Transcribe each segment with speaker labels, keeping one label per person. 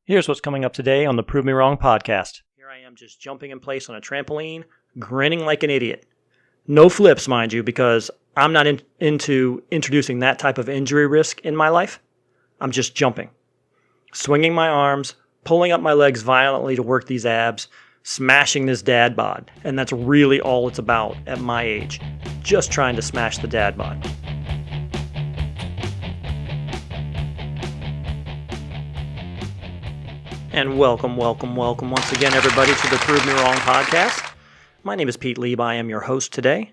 Speaker 1: Here's what's coming up today on the Prove Me Wrong podcast. Here I am just jumping in place on a trampoline, grinning like an idiot. No flips, mind you, because I'm not into introducing that type of injury risk in my life. I'm just jumping, swinging my arms, pulling up my legs violently to work these abs, smashing this dad bod. And that's really all it's about at my age. Just trying to smash the dad bod. And welcome once again, everybody, to the Prove Me Wrong podcast. My name is Pete Lieb. I am your host today.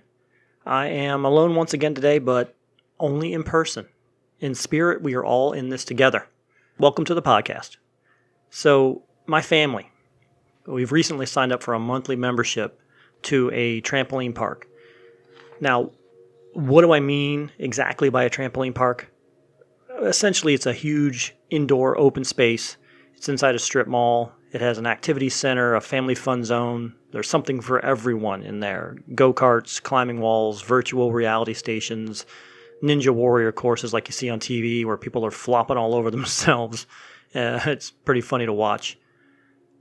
Speaker 1: I am alone once again today, but only in person. In spirit, we are all in this together. Welcome to the podcast. So, my family, we've recently signed up for a monthly membership to a trampoline park. Now, what do I mean exactly by a trampoline park? Essentially, it's a huge indoor open space. It's inside a strip mall. It has an activity center, a family fun zone. There's something for everyone in there. Go-karts, climbing walls, virtual reality stations, Ninja Warrior courses like you see on TV where people are flopping all over themselves. It's pretty funny to watch.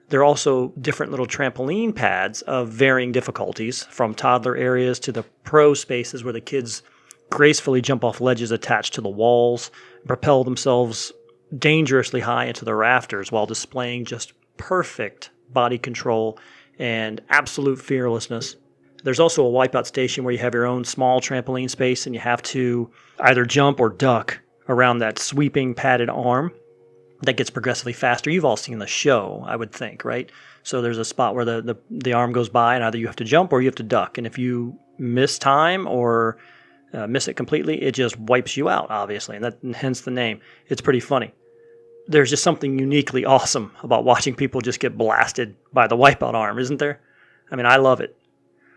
Speaker 1: There are also different little trampoline pads of varying difficulties, from toddler areas to the pro spaces where the kids gracefully jump off ledges attached to the walls, propel themselves dangerously high into the rafters while displaying just perfect body control and absolute fearlessness. There's also a wipeout station where you have your own small trampoline space and you have to either jump or duck around that sweeping padded arm that gets progressively faster. You've all seen the show, I would think, right? So there's a spot where the arm goes by and either you have to jump or you have to duck. And if you miss time or miss it completely, it just wipes you out, obviously, and hence the name. It's pretty funny. There's just something uniquely awesome about watching people just get blasted by the wipeout arm, isn't there? I mean, I love it.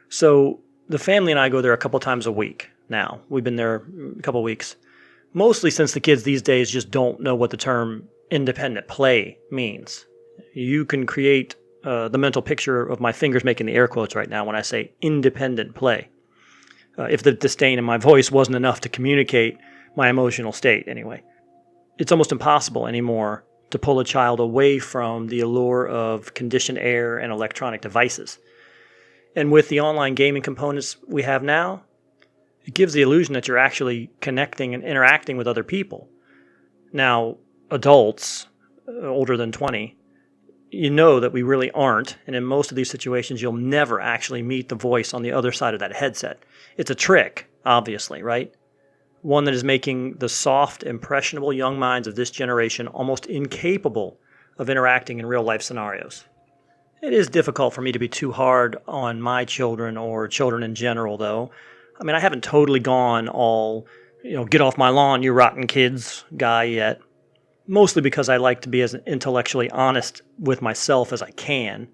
Speaker 1: So the family and I go there a couple times a week now. We've been there a couple weeks, mostly since the kids these days just don't know what the term independent play means. You can create the mental picture of my fingers making the air quotes right now when I say independent play. If the disdain in my voice wasn't enough to communicate my emotional state anyway. It's almost impossible anymore to pull a child away from the allure of conditioned air and electronic devices. And with the online gaming components we have now, it gives the illusion that you're actually connecting and interacting with other people. Now, adults older than 20, you know that we really aren't, and in most of these situations, you'll never actually meet the voice on the other side of that headset. It's a trick, obviously, right? One that is making the soft, impressionable young minds of this generation almost incapable of interacting in real-life scenarios. It is difficult for me to be too hard on my children or children in general, though. I mean, I haven't totally gone all, get off my lawn, you rotten kids guy yet. Mostly because I like to be as intellectually honest with myself as I can.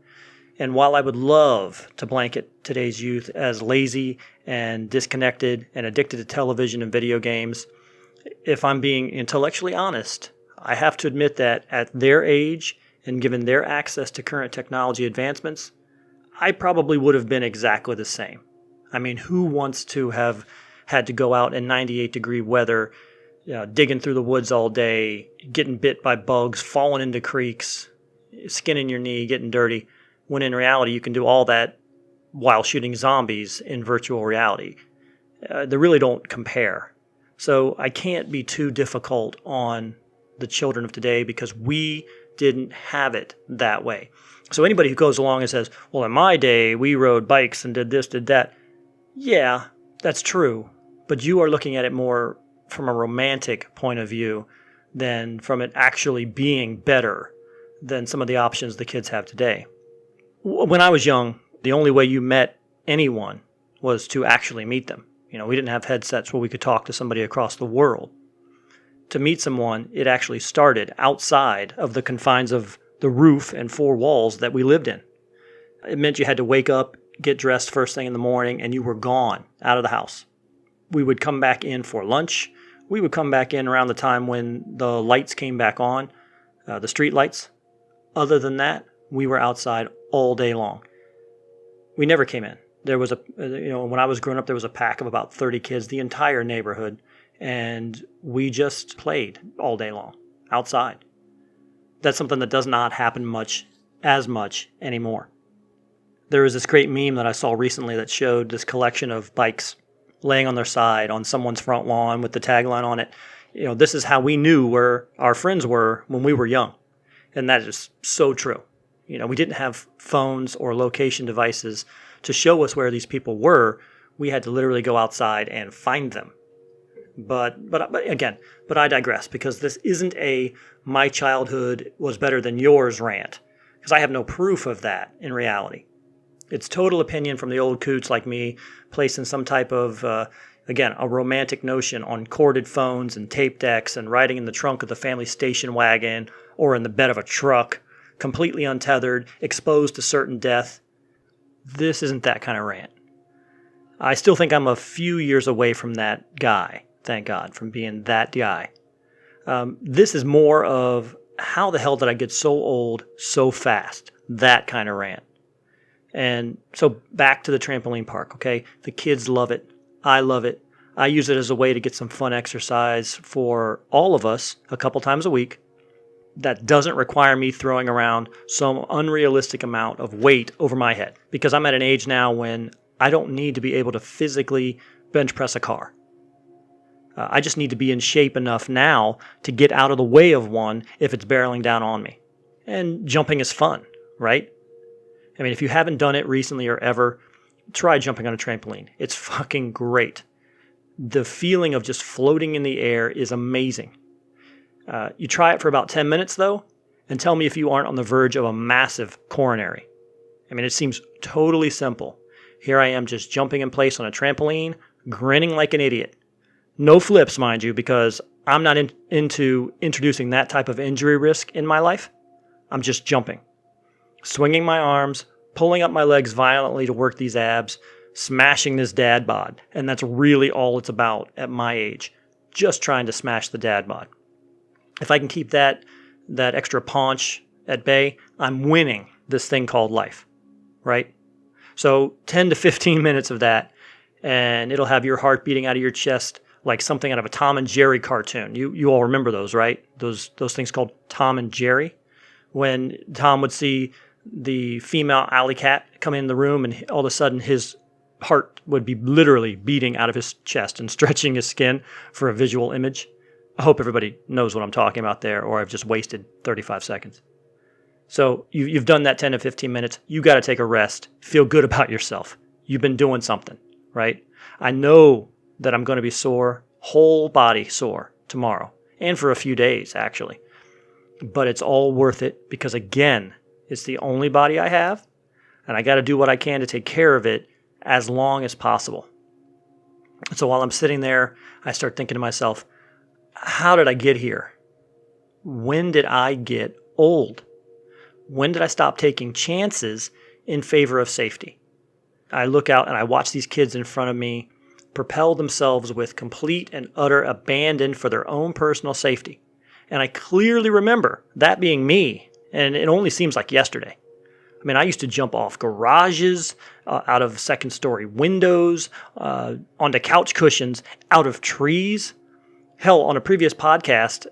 Speaker 1: And while I would love to blanket today's youth as lazy and disconnected and addicted to television and video games, if I'm being intellectually honest, I have to admit that at their age and given their access to current technology advancements, I probably would have been exactly the same. I mean, who wants to have had to go out in 98-degree weather, digging through the woods all day, getting bit by bugs, falling into creeks, skinning your knee, getting dirty, when in reality you can do all that while shooting zombies in virtual reality. They really don't compare. So I can't be too difficult on the children of today because we didn't have it that way. So anybody who goes along and says, well, in my day, we rode bikes and did this, did that. Yeah, that's true. But you are looking at it more from a romantic point of view than from it actually being better than some of the options the kids have today. When I was young, the only way you met anyone was to actually meet them. We didn't have headsets where we could talk to somebody across the world. To meet someone, it actually started outside of the confines of the roof and four walls that we lived in. It meant you had to wake up, get dressed first thing in the morning, and you were gone out of the house. We would come back in for lunch. We would come back in around the time when the lights came back on, the street lights. Other than that, we were outside all day long. We never came in. There was when I was growing up, there was a pack of about 30 kids, the entire neighborhood, and we just played all day long outside. That's something that does not happen as much anymore. There was this great meme that I saw recently that showed this collection of bikes laying on their side on someone's front lawn with the tagline on it. This is how we knew where our friends were when we were young. And that is so true. We didn't have phones or location devices to show us where these people were. We had to literally go outside and find them. But I digress, because this isn't a my childhood was better than yours rant, because I have no proof of that in reality. It's total opinion from the old coots like me, placing some type of, a romantic notion on corded phones and tape decks and riding in the trunk of the family station wagon or in the bed of a truck, completely untethered, exposed to certain death. This isn't that kind of rant. I still think I'm a few years away from that guy, thank God, from being that guy. This is more of how the hell did I get so old so fast? That kind of rant. And so back to the trampoline park, okay? The kids love it. I love it. I use it as a way to get some fun exercise for all of us a couple times a week. That doesn't require me throwing around some unrealistic amount of weight over my head, because I'm at an age now when I don't need to be able to physically bench press a car. I just need to be in shape enough now to get out of the way of one if it's barreling down on me. And jumping is fun, right? I mean, if you haven't done it recently or ever, try jumping on a trampoline. It's fucking great. The feeling of just floating in the air is amazing. You try it for about 10 minutes, though, and tell me if you aren't on the verge of a massive coronary. I mean, it seems totally simple. Here I am just jumping in place on a trampoline, grinning like an idiot. No flips, mind you, because I'm not into introducing that type of injury risk in my life. I'm just jumping. Swinging my arms, pulling up my legs violently to work these abs, smashing this dad bod. And that's really all it's about at my age. Just trying to smash the dad bod. If I can keep that extra paunch at bay, I'm winning this thing called life, right? So 10 to 15 minutes of that, and it'll have your heart beating out of your chest like something out of a Tom and Jerry cartoon. You all remember those, right? Those things called Tom and Jerry? When Tom would see the female alley cat come in the room, and all of a sudden his heart would be literally beating out of his chest and stretching his skin for a visual image. I hope everybody knows what I'm talking about there, or I've just wasted 35 seconds. So you've done that 10 to 15 minutes. You got to take a rest. Feel good about yourself. You've been doing something, right? I know that I'm going to be sore, whole body sore tomorrow, and for a few days, actually. But it's all worth it because, again, it's the only body I have, and I got to do what I can to take care of it as long as possible. So while I'm sitting there, I start thinking to myself, how did I get here? When did I get old? When did I stop taking chances in favor of safety? I look out and I watch these kids in front of me propel themselves with complete and utter abandon for their own personal safety. And I clearly remember that being me, and it only seems like yesterday. I mean, I used to jump off garages, out of second-story windows, onto couch cushions, out of trees. Hell, on a previous podcast,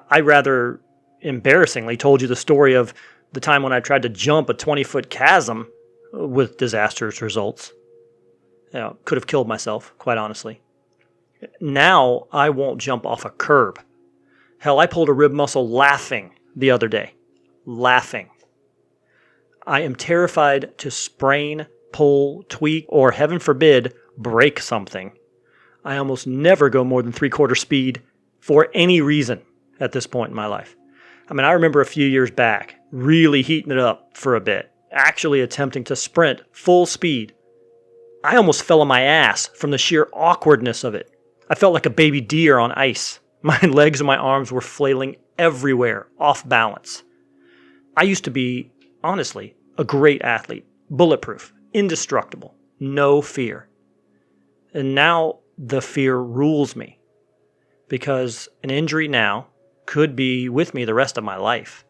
Speaker 1: I rather embarrassingly told you the story of the time when I tried to jump a 20-foot chasm with disastrous results. Could have killed myself, quite honestly. Now, I won't jump off a curb. Hell, I pulled a rib muscle laughing the other day. Laughing. I am terrified to sprain, pull, tweak, or heaven forbid, break something. I almost never go more than 3/4 speed for any reason at this point in my life. I mean, I remember a few years back really heating it up for a bit, actually attempting to sprint full speed. I almost fell on my ass from the sheer awkwardness of it. I felt like a baby deer on ice. My legs and my arms were flailing everywhere, off balance. I used to be, honestly, a great athlete, bulletproof, indestructible, no fear. And now the fear rules me because an injury now could be with me the rest of my life.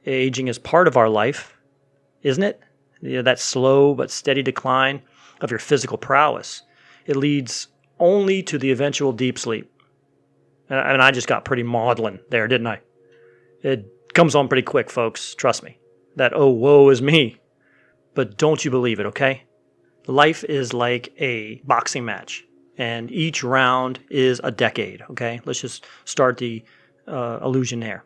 Speaker 1: Aging is part of our life, isn't it? That slow but steady decline of your physical prowess. It leads only to the eventual deep sleep. And I just got pretty maudlin there, didn't I? Comes on pretty quick, folks. Trust me. That, oh, woe is me. But don't you believe it, okay? Life is like a boxing match, and each round is a decade, okay? Let's just start the illusion there.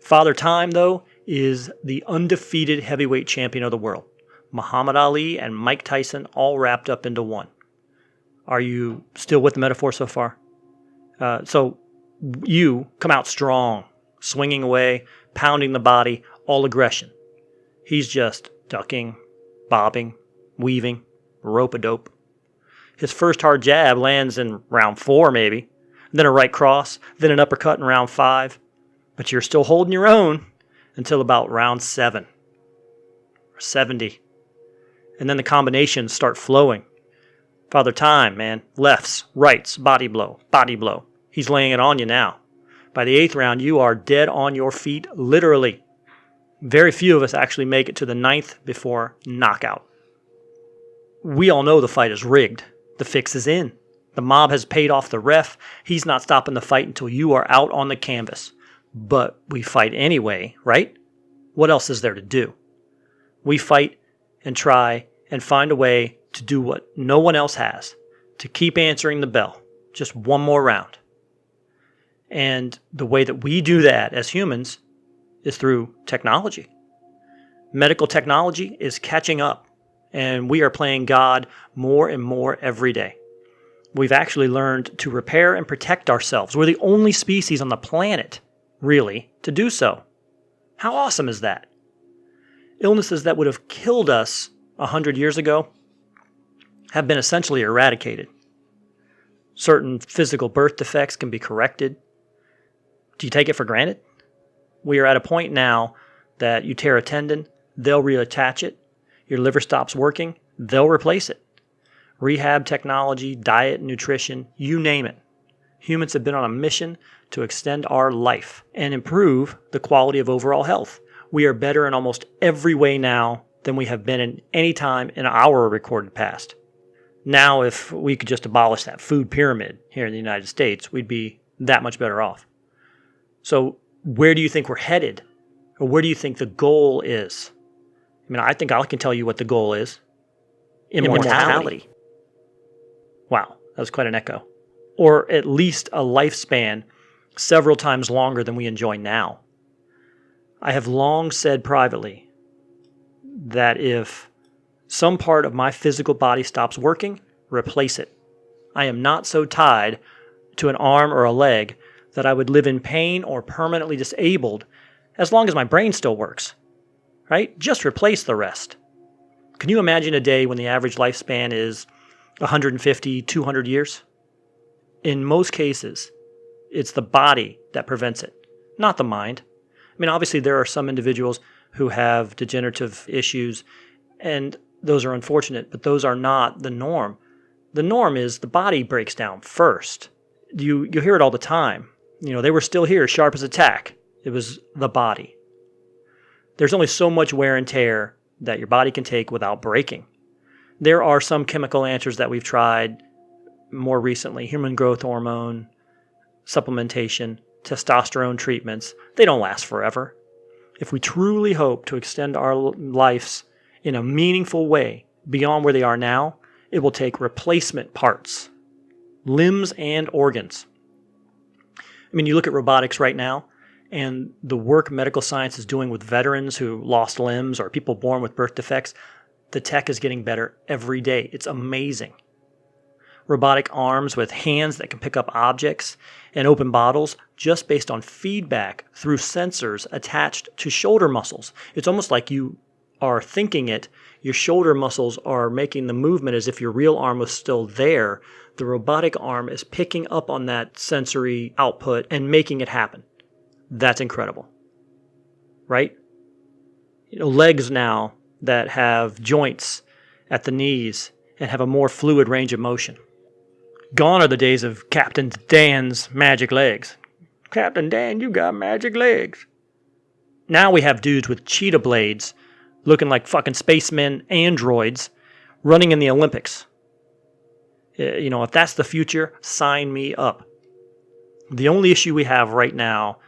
Speaker 1: Father Time, though, is the undefeated heavyweight champion of the world. Muhammad Ali and Mike Tyson all wrapped up into one. Are you still with the metaphor so far? So you come out strong, swinging away, pounding the body, all aggression. He's just ducking, bobbing, weaving, rope-a-dope. His first hard jab lands in round 4 maybe, then a right cross, then an uppercut in round 5. But you're still holding your own until about round 7 or 70. And then the combinations start flowing. Father Time, man. Lefts, rights, body blow, body blow. He's laying it on you now. By the 8th round, you are dead on your feet, literally. Very few of us actually make it to the 9th before knockout. We all know the fight is rigged. The fix is in. The mob has paid off the ref. He's not stopping the fight until you are out on the canvas. But we fight anyway, right? What else is there to do? We fight and try and find a way to do what no one else has, to keep answering the bell. Just one more round. And the way that we do that as humans is through technology. Medical technology is catching up, and we are playing God more and more every day. We've actually learned to repair and protect ourselves. We're the only species on the planet, really, to do so. How awesome is that? Illnesses that would have killed us 100 years ago have been essentially eradicated. Certain physical birth defects can be corrected. Do you take it for granted? We are at a point now that you tear a tendon, they'll reattach it. Your liver stops working, they'll replace it. Rehab technology, diet, nutrition, you name it. Humans have been on a mission to extend our life and improve the quality of overall health. We are better in almost every way now than we have been in any time in our recorded past. Now, if we could just abolish that food pyramid here in the United States, we'd be that much better off. So where do you think we're headed? Or where do you think the goal is? I mean, I think I can tell you what the goal is. Immortality. Wow, that was quite an echo. Or at least a lifespan several times longer than we enjoy now. I have long said privately that if some part of my physical body stops working, replace it. I am not so tied to an arm or a leg that I would live in pain or permanently disabled as long as my brain still works. Right? Just replace the rest. Can you imagine a day when the average lifespan is 150, 200 years? In most cases, it's the body that prevents it, not the mind. I mean, obviously there are some individuals who have degenerative issues, and those are unfortunate, but those are not the norm. The norm is the body breaks down first. You hear it all the time. You know, they were still here, sharp as a tack. It was the body. There's only so much wear and tear that your body can take without breaking. There are some chemical answers that we've tried more recently, human growth hormone, supplementation, testosterone treatments. They don't last forever. If we truly hope to extend our lives in a meaningful way beyond where they are now, it will take replacement parts, limbs and organs. I mean, you look at robotics right now, and the work medical science is doing with veterans who lost limbs or people born with birth defects, the tech is getting better every day. It's amazing. Robotic arms with hands that can pick up objects and open bottles just based on feedback through sensors attached to shoulder muscles. It's almost like you are thinking it. Your shoulder muscles are making the movement as if your real arm was still there. The robotic arm is picking up on that sensory output and making it happen. That's incredible, right? You know, legs now that have joints at the knees and have a more fluid range of motion. Gone are the days of Captain Dan's magic legs. Captain Dan, you got magic legs. Now we have dudes with cheetah blades looking like fucking spacemen androids running in the Olympics. You know, if that's the future, sign me up. The only issue we have right now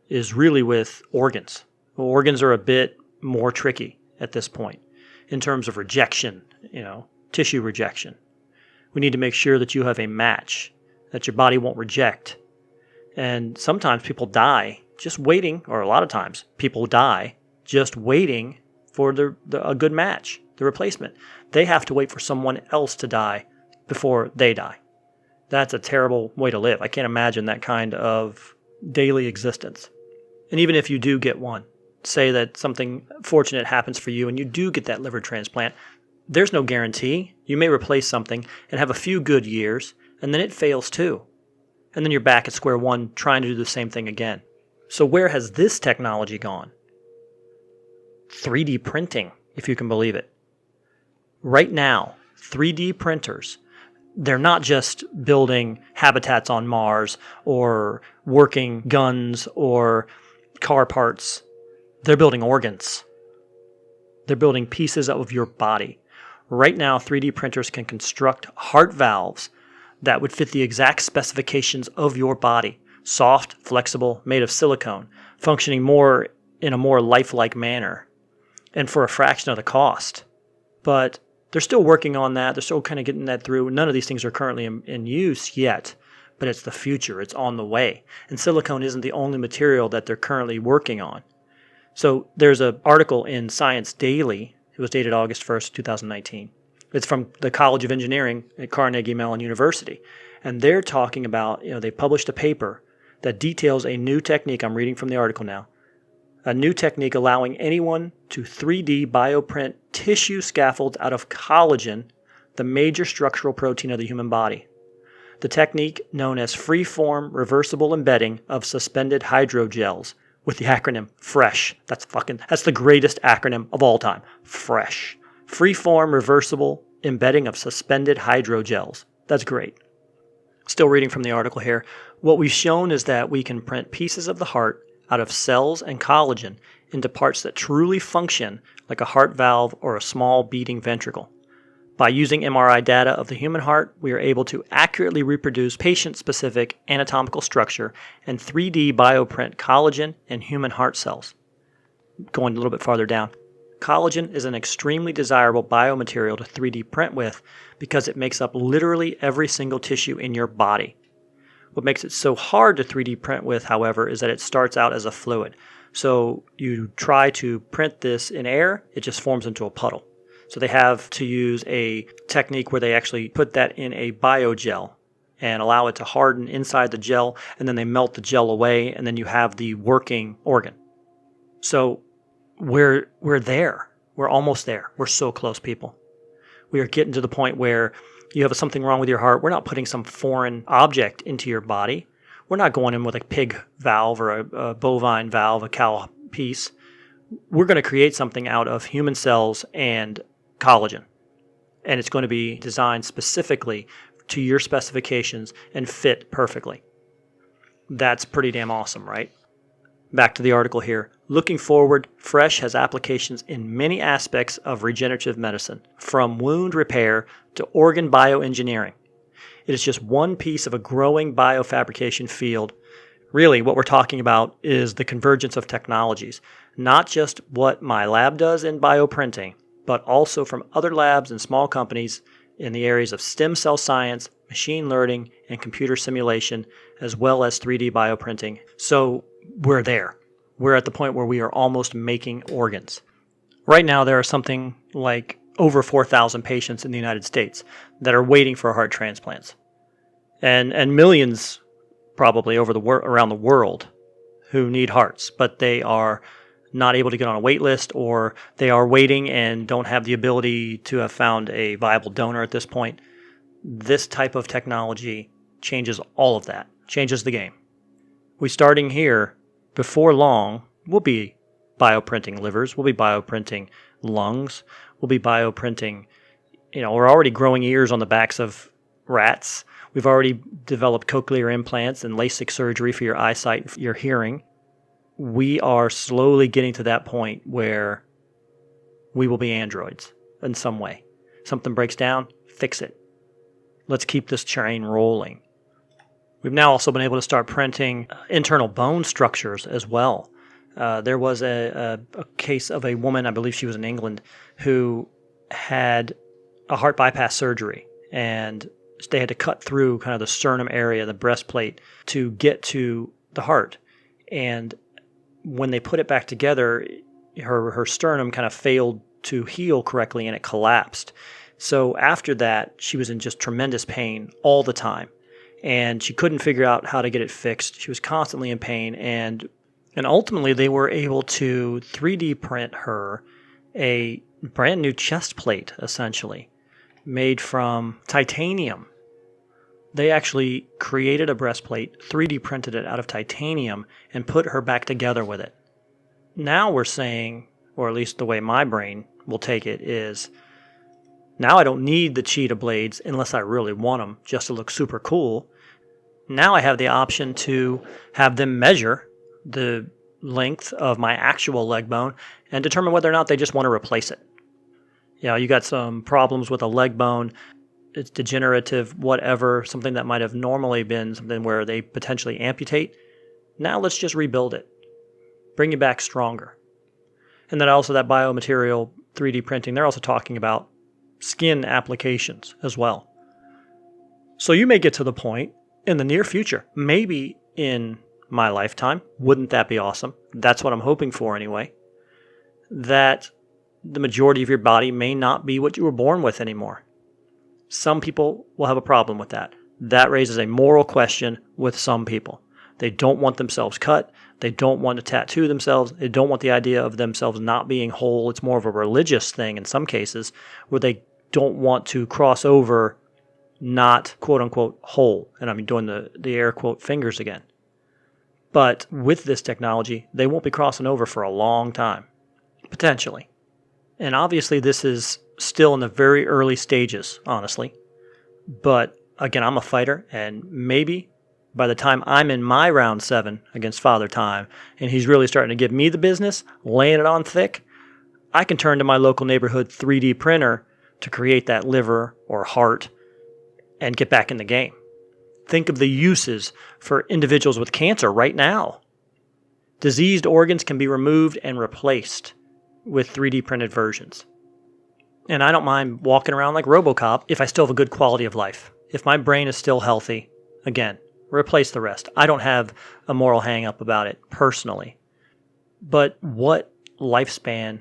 Speaker 1: is really with organs. Organs are a bit more tricky at this point in terms of rejection, tissue rejection. We need to make sure that you have a match that your body won't reject. And sometimes people die just waiting, or a lot of times people die just waiting for a good match, the replacement. They have to wait for someone else to die before they die. That's a terrible way to live. I can't imagine that kind of daily existence. And even if you do get one, say that something fortunate happens for you and you do get that liver transplant, there's no guarantee. You may replace something and have a few good years, and then it fails too. And then you're back at square one trying to do the same thing again. So where has this technology gone? 3D printing, if you can believe it. Right now, 3D printers, they're not just building habitats on Mars or working guns or car parts. They're building organs. They're building pieces of your body. Right now, 3D printers can construct heart valves that would fit the exact specifications of your body. Soft, flexible, made of silicone, functioning in a more lifelike manner, and for a fraction of the cost. But they're still working on that. They're still kind of getting that through. None of these things are currently in use yet, but it's the future. It's on the way. And silicone isn't the only material that they're currently working on. So there's an article in Science Daily. It was dated August 1st, 2019. It's from the College of Engineering at Carnegie Mellon University. And they're talking about, they published a paper that details a new technique. I'm reading from the article now. A new technique allowing anyone to 3D bioprint tissue scaffolds out of collagen, the major structural protein of the human body. The technique, known as free-form reversible embedding of suspended hydrogels, with the acronym FRESH. That's the greatest acronym of all time. FRESH. Free-form reversible embedding of suspended hydrogels. That's great. Still reading from the article here. What we've shown is that we can print pieces of the heart out of cells and collagen into parts that truly function like a heart valve or a small beating ventricle. By using MRI data of the human heart, we are able to accurately reproduce patient-specific anatomical structure and 3D bioprint collagen and human heart cells. Going a little bit farther down. Collagen is an extremely desirable biomaterial to 3D print with because it makes up literally every single tissue in your body. What makes it so hard to 3D print with, however, is that it starts out as a fluid. So you try to print this in air, it just forms into a puddle. So they have to use a technique where they actually put that in a biogel and allow it to harden inside the gel, and then they melt the gel away, and then you have the working organ. So we're there. We're almost there. We're so close, people. We are getting to the point where you have something wrong with your heart. We're not putting some foreign object into your body. We're not going in with a pig valve or a bovine valve, a cow piece. We're going to create something out of human cells and collagen. And it's going to be designed specifically to your specifications and fit perfectly. That's pretty damn awesome, right? Back to the article here. Looking forward, FRESH has applications in many aspects of regenerative medicine, from wound repair to organ bioengineering. It is just one piece of a growing biofabrication field. Really, what we're talking about is the convergence of technologies, not just what my lab does in bioprinting, but also from other labs and small companies in the areas of stem cell science, machine learning, and computer simulation, as well as 3D bioprinting. So we're there. We're at the point where we are almost making organs. Right now, there are something like over 4,000 patients in the United States that are waiting for heart transplants, and millions probably around the world who need hearts, but they are not able to get on a wait list, or they are waiting and don't have the ability to have found a viable donor at this point. This type of technology changes all of that, changes the game. We starting here, before long, we'll be bioprinting livers, we'll be bioprinting lungs, we'll be bioprinting, we're already growing ears on the backs of rats. We've already developed cochlear implants and LASIK surgery for your eyesight, your hearing. We are slowly getting to that point where we will be androids in some way. Something breaks down, fix it. Let's keep this train rolling. We've now also been able to start printing internal bone structures as well. There was a case of a woman, I believe she was in England, who had a heart bypass surgery, and they had to cut through kind of the sternum area, the breastplate, to get to the heart. And when they put it back together, her sternum kind of failed to heal correctly, and it collapsed. So after that, she was in just tremendous pain all the time, and she couldn't figure out how to get it fixed. She was constantly in pain, and ultimately they were able to 3D print her a brand new chest plate, essentially, made from titanium. They actually created a breastplate, 3D printed it out of titanium, and put her back together with it. Now we're saying, or at least the way my brain will take it, is now I don't need the cheetah blades unless I really want them just to look super cool. Now I have the option to have them measure the length of my actual leg bone and determine whether or not they just want to replace it. You know, you got some problems with a leg bone, it's degenerative, whatever, something that might have normally been something where they potentially amputate. Now let's just rebuild it, bring you back stronger. And then also that biomaterial 3D printing, they're also talking about skin applications as well. So you may get to the point in the near future, maybe in my lifetime, wouldn't that be awesome? That's what I'm hoping for anyway, that the majority of your body may not be what you were born with anymore. Some people will have a problem with that. That raises a moral question with some people. They don't want themselves cut. They don't want to tattoo themselves. They don't want the idea of themselves not being whole. It's more of a religious thing in some cases where they don't want to cross over not quote-unquote whole. And I'm doing the air quote fingers again. But with this technology, they won't be crossing over for a long time, potentially. And obviously this is still in the very early stages, honestly. But again, I'm a fighter, and maybe by the time I'm in my round 7 against Father Time, and he's really starting to give me the business, laying it on thick, I can turn to my local neighborhood 3D printer to create that liver or heart and get back in the game. Think of the uses for individuals with cancer right now. Diseased organs can be removed and replaced with 3D printed versions. And I don't mind walking around like RoboCop if I still have a good quality of life. If my brain is still healthy, again, replace the rest. I don't have a moral hang-up about it personally. But what lifespan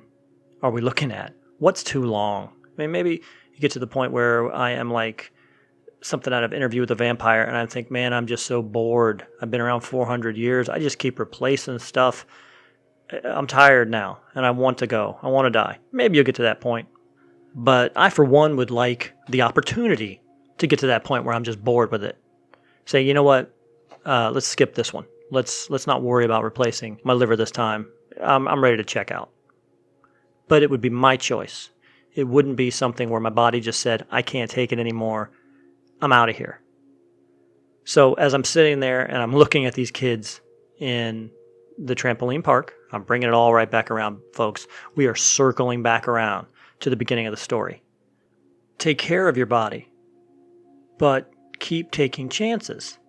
Speaker 1: are we looking at? What's too long? I mean, maybe you get to the point where I am like something out of Interview with a Vampire, and I think, man, I'm just so bored. I've been around 400 years. I just keep replacing stuff. I'm tired now, and I want to go. I want to die. Maybe you'll get to that point. But I, for one, would like the opportunity to get to that point where I'm just bored with it. Say, you know what? Let's skip this one. Let's not worry about replacing my liver this time. I'm ready to check out. But it would be my choice. It wouldn't be something where my body just said, I can't take it anymore. I'm out of here. So as I'm sitting there and I'm looking at these kids in the trampoline park, I'm bringing it all right back around, folks. We are circling back around to the beginning of the story. Take care of your body, but keep taking chances.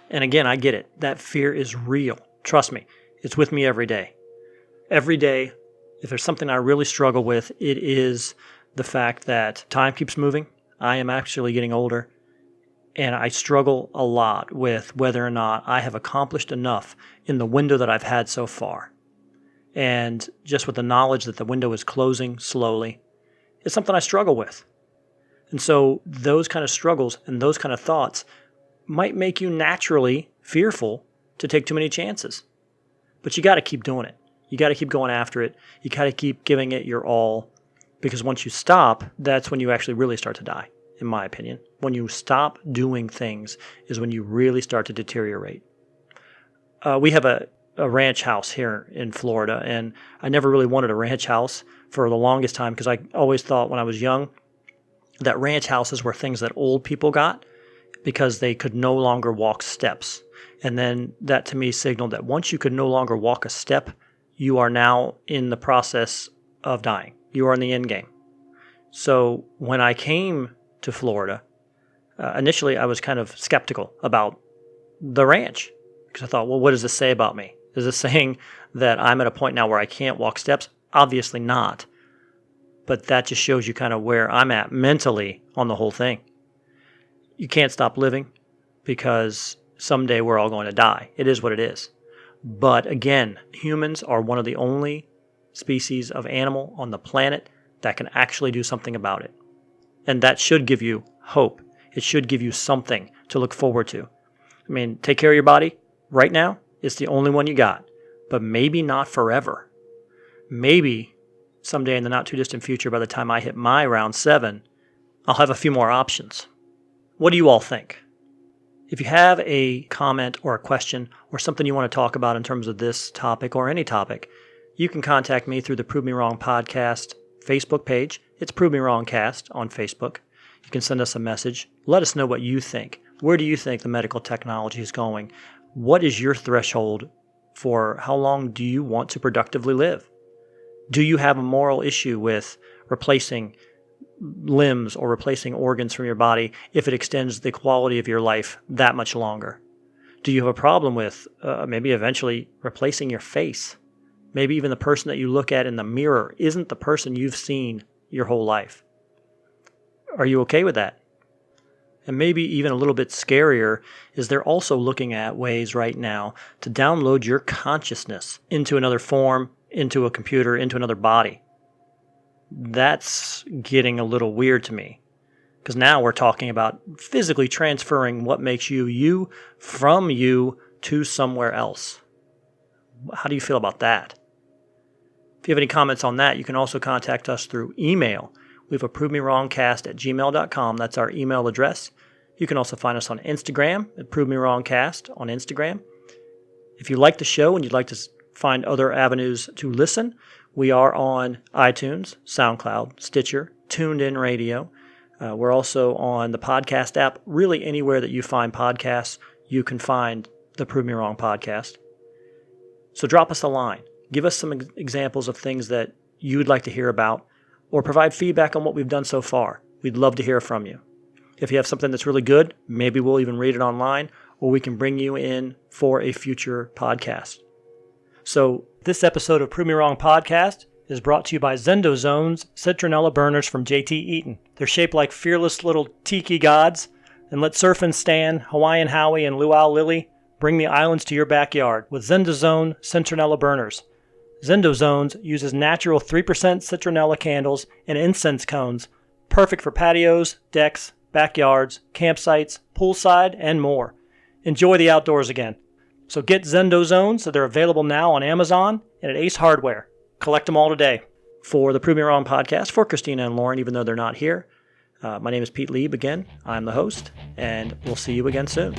Speaker 1: And again, I get it. That fear is real. Trust me. It's with me every day. Every day, if there's something I really struggle with, it is the fact that time keeps moving. I am actually getting older, and I struggle a lot with whether or not I have accomplished enough in the window that I've had so far. And just with the knowledge that the window is closing slowly, it's something I struggle with. And so those kind of struggles and those kind of thoughts might make you naturally fearful to take too many chances. But you got to keep doing it. You got to keep going after it. You got to keep giving it your all, because once you stop, that's when you actually really start to die, in my opinion. When you stop doing things is when you really start to deteriorate. We have a ranch house here in Florida, and I never really wanted a ranch house for the longest time because I always thought when I was young that ranch houses were things that old people got because they could no longer walk steps. And then that to me signaled that once you could no longer walk a step, you are now in the process of dying. You are in the end game. So when I came to Florida, initially I was kind of skeptical about the ranch because I thought, well, what does this say about me? Is this saying that I'm at a point now where I can't walk steps? Obviously not. But that just shows you kind of where I'm at mentally on the whole thing. You can't stop living because someday we're all going to die. It is what it is. But again, humans are one of the only species of animal on the planet that can actually do something about it. And that should give you hope. It should give you something to look forward to. I mean, take care of your body. Right now, it's the only one you got. But maybe not forever. Maybe someday in the not too distant future, by the time I hit my round 7, I'll have a few more options. What do you all think? If you have a comment or a question or something you want to talk about in terms of this topic or any topic, you can contact me through the Prove Me Wrong Podcast Facebook page. It's Prove Me Wrong Cast on Facebook. You can send us a message. Let us know what you think. Where do you think the medical technology is going? What is your threshold for how long do you want to productively live? Do you have a moral issue with replacing limbs or replacing organs from your body if it extends the quality of your life that much longer? Do you have a problem with maybe eventually replacing your face? Maybe even the person that you look at in the mirror isn't the person you've seen your whole life. Are you okay with that? And maybe even a little bit scarier is they're also looking at ways right now to download your consciousness into another form, into a computer, into another body. That's getting a little weird to me. Because now we're talking about physically transferring what makes you you from you to somewhere else. How do you feel about that? If you have any comments on that, you can also contact us through email. We have a provemewrongcast@gmail.com. That's our email address. You can also find us on Instagram at Prove Me Wrong Cast on Instagram. If you like the show and you'd like to find other avenues to listen, we are on iTunes, SoundCloud, Stitcher, Tuned In Radio. We're also on the podcast app. Really anywhere that you find podcasts, you can find the Prove Me Wrong Podcast. So drop us a line. Give us some examples of things that you would like to hear about, or provide feedback on what we've done so far. We'd love to hear from you. If you have something that's really good, maybe we'll even read it online, or we can bring you in for a future podcast. So this episode of Prove Me Wrong Podcast is brought to you by Zendozone's Citronella Burners from JT Eaton. They're shaped like fearless little tiki gods, and let Surfin' Stan, Hawaiian Howie, and Luau Lily bring the islands to your backyard with Zendozone Citronella Burners. Zendozones uses natural 3% citronella candles and incense cones, perfect for patios, decks, backyards, campsites, poolside, and more. Enjoy the outdoors again. So get Zendozones, so they're available now on Amazon and at Ace Hardware. Collect them all today. For the Prove Me Wrong Podcast, for Christina and Lauren, even though they're not here, my name is Pete Lieb again. I'm the host, and we'll see you again soon.